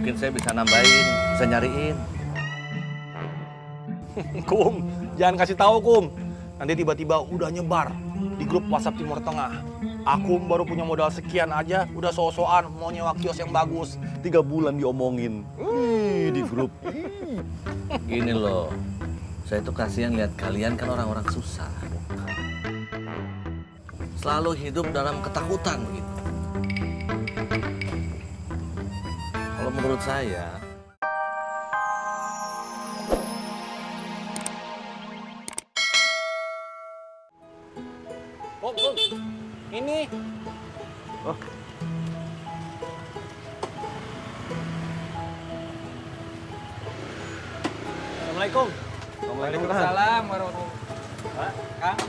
Mungkin saya bisa nambahin, bisa nyariin. Kum, jangan kasih tahu Kum. Nanti tiba-tiba udah nyebar di grup WhatsApp Timur Tengah. Akum baru punya modal sekian aja, udah so-soan mau nyewa kios yang bagus. 3 bulan diomongin. Di grup. Gini loh, saya tuh kasihan lihat kalian kan orang-orang susah. Selalu hidup dalam ketakutan gitu. Kalau menurut saya, Kum, ini. oh, Assalamualaikum. Waalaikumsalam warahmatullahi wabarakatuh. Kang,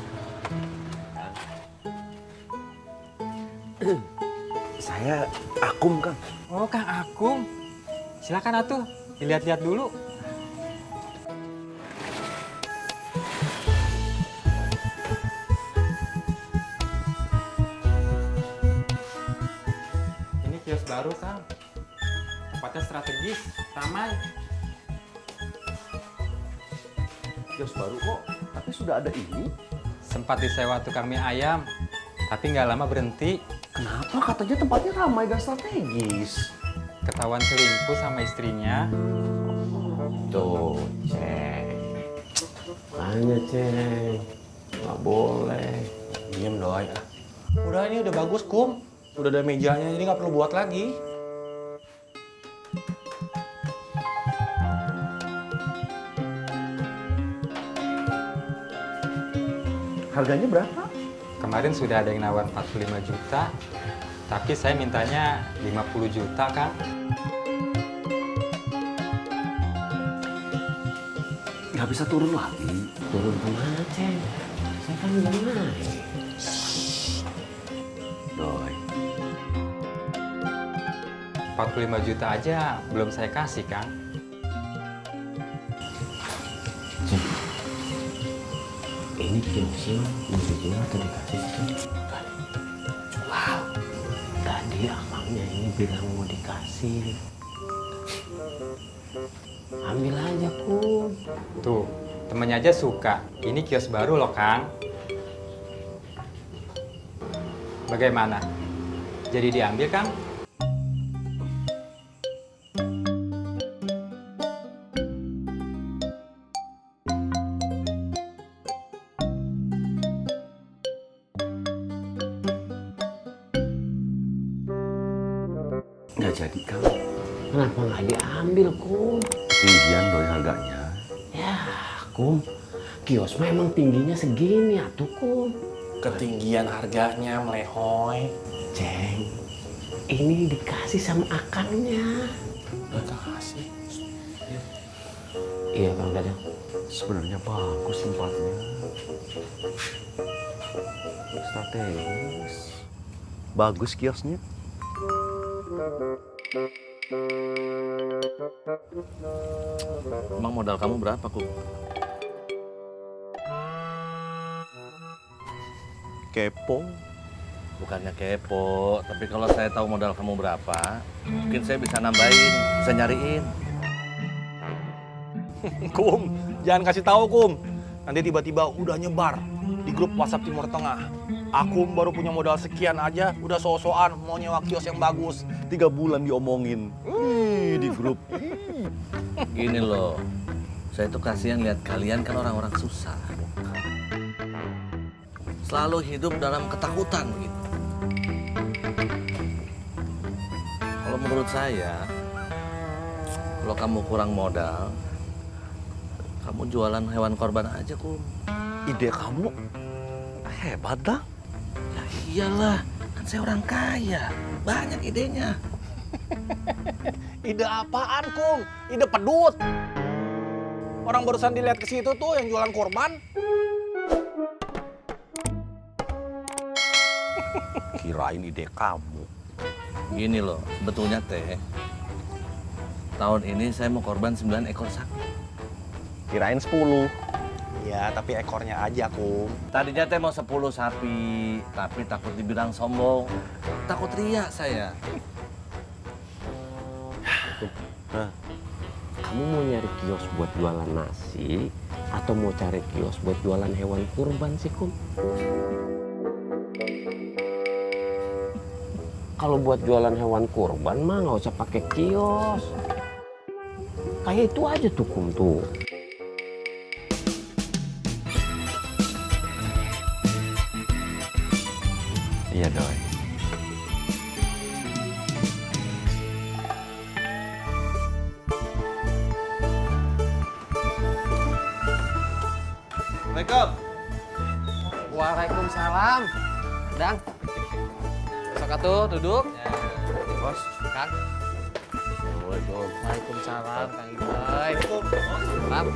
Saya Akum, Kang. oh Kang Akum. Silakan atuh, dilihat-lihat dulu. Ini kios baru, Kang. Tempatnya strategis, ramai. Kios baru kok, tapi sudah ada ini. Sempat disewa tukang mie ayam, tapi nggak lama berhenti. Kenapa? Katanya tempatnya ramai dan strategis. Ketahuan selingkuh sama istrinya. Tuh, Ceng. Makanya, Ceng. Nggak boleh. Diem doi. Udah ini udah bagus Kum. Udah ada mejanya, jadi nggak perlu buat lagi. Harganya berapa? Kemarin sudah ada yang nawar 45 juta, tapi saya mintanya 50 juta, Kang. Nggak bisa turun lagi. Turun kemana, Ceng? Saya kan udah naik. Doi. 45 juta aja belum saya kasih, Kang. Ceng. Ini kiosnya mau dijual atau dikasih sih? Wow. Tadi amangnya ini bilang mau dikasih. Ambil aja, Kum. Tuh, temennya aja suka. Ini kios baru loh, Kang. Bagaimana? Jadi diambil, Kang? Nggak jadi, Kang. Kenapa nggak diambil, Kum? tinggian doi harganya. Ya, Kum. Kios memang tingginya segini, atuh, Kum. Ketinggian harganya melehoy. Ceng, ini dikasih sama akangnya. Udah kasih. Iya, Kang Dadang. Sebenarnya bagus tempatnya. Strategis. Bagus kiosnya. Emang modal kamu berapa, Kum? Kepo. Bukannya kepo, tapi kalau saya tahu modal kamu berapa, mungkin saya bisa nambahin, bisa nyariin. Kum, jangan kasih tahu Kum. Nanti tiba-tiba udah nyebar di grup WhatsApp Timur Tengah. Akum baru punya modal sekian aja, udah so-soan mau nyewa kios yang bagus. 3 bulan diomongin. Di grup. Gini loh, saya tuh kasihan lihat kalian kan orang-orang susah. Selalu hidup dalam ketakutan gitu. Kalau menurut saya, kalau kamu kurang modal, kamu jualan hewan korban aja, Kum. Ide kamu Hebat, dah. Ya iyalah, kan saya orang kaya. Banyak idenya. ide apaan, Kum? Ide pedut. Orang barusan dilihat ke situ tuh yang jualan korban. Kirain ide kamu. Gini loh, sebetulnya teh, tahun ini saya mau korban 9 ekor sapi. Kirain 10. Ya, tapi ekornya aja, Kum. Tadinya teh mau 10 sapi, tapi takut dibilang sombong. Takut riak saya. Kum. Kamu mau nyari kios buat jualan nasi atau mau cari kios buat jualan hewan kurban sih, Kum? Kalau buat jualan hewan kurban mah nggak usah pakai kios. Kayak itu aja tuh, Kum, tuh. Iya, Doi. Assalamualaikum. Waalaikumsalam. Dang. Sok atuh duduk. Bos. Kang. Waalaikumsalam Kang Iboy. Maaf.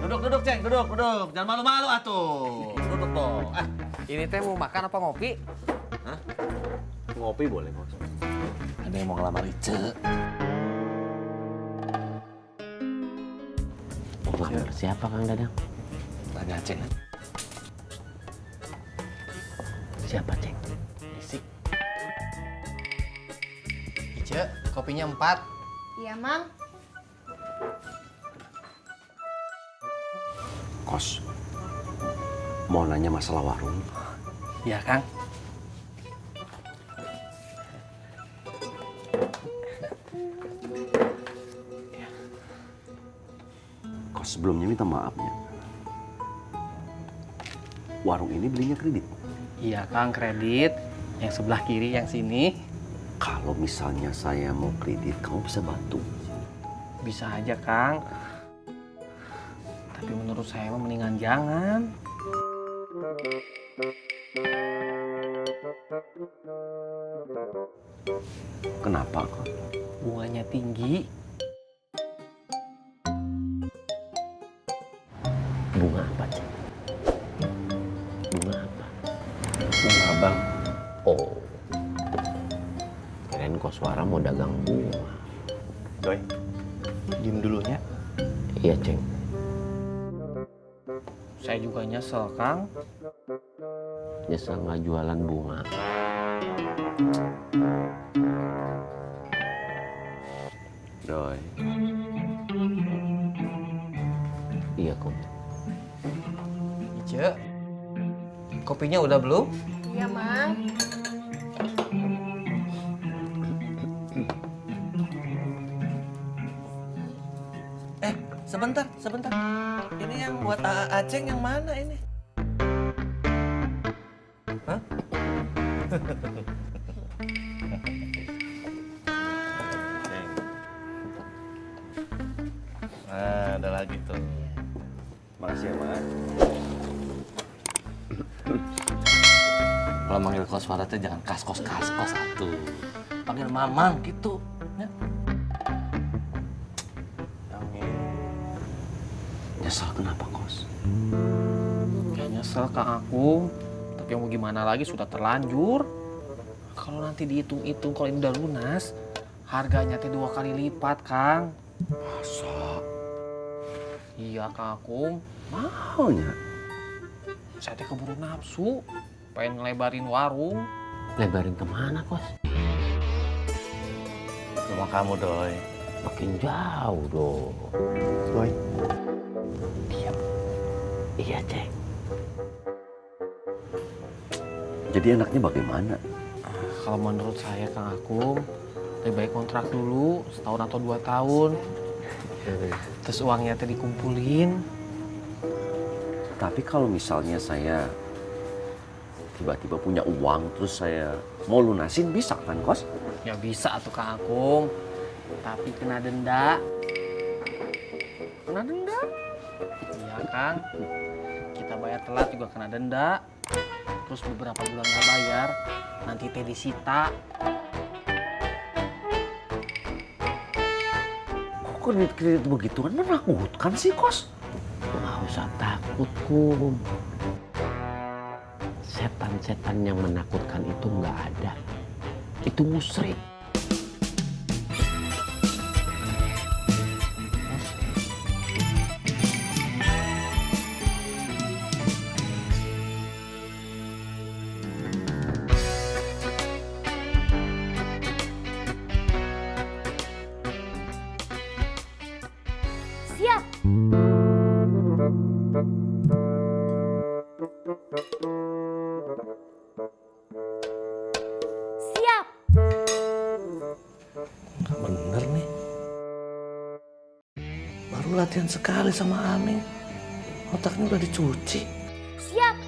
Duduk, Ceng. Duduk. Jangan malu-malu atuh. Duduk dong. Ini teh mau makan apa ngopi? Ngopi boleh, Bos. Ada yang mau ngelamar Ice. Ngelamar siapa, Kang Dadang? Tanya Ceng. Siapa, Ceng? Isik. Ice, kopinya 4. Iya, Mang. Kos, mau nanya masalah warung. Iya, Kang. Kos, sebelumnya minta maafnya. Warung ini belinya kredit. Iya, Kang, kredit. Yang sebelah kiri, yang sini. Kalau misalnya saya mau kredit, kamu bisa bantu. Bisa aja, Kang. Tapi menurut saya mah mendingan jangan. Kenapa, Kos? Bunganya tinggi. Bunga apa, Ceng? Bunga apa? Bunga abang. Oh. Kirain koswara mau dagang bunga. Doi, diem dulunya. Iya, Ceng. Saya juga nyesel, Kang. Nyesel nggak jualan bunga. Doi. Iya, Kum. Ice, kopinya udah belum? Iya, Mang. Sebentar. Ini yang buat Aceng yang mana ini? Hah? Nah, ada lagi tuh. Makasih ya, Mas. Kalau manggil koswara teh jangan kaskos atuh. Panggil mamang gitu. Ya. Nyesel kenapa, Kos? Ya nyesel, Kang aku. Tapi mau gimana lagi, sudah terlanjur. Kalau nanti dihitung-hitung, kalau ini udah lunas, harganya teh 2 kali lipat, Kang. Masa? Iya, Kang Akum. Mahalnya? Saya teh keburu nafsu. Pengen ngelebarin warung. Lebarin kemana, Kos? Rumah kamu, Doi. Makin jauh dong. Doi. Diam. Iya, Ceng. Jadi enaknya bagaimana? Kalau menurut saya, Kang Akum, lebih baik kontrak dulu, setahun atau 2 tahun. Terus uangnya teh dikumpulin. Tapi kalau misalnya saya tiba-tiba punya uang, terus saya mau lunasin, bisa kan, Kos? Ya bisa tuh, Kang Akum. Tapi kena denda. Kena denda? Iya, Kang. Kita bayar telat juga kena denda. Terus beberapa bulan nggak bayar, nanti teh disita. Kok kredit-kredit begituan menakutkan sih, Kos? Nggak usah takut, Kum. Setan-setan yang menakutkan itu nggak ada. Itu musyrik. Siap. Nggak bener nih. Baru latihan sekali sama Aming. Otaknya udah dicuci. Siap.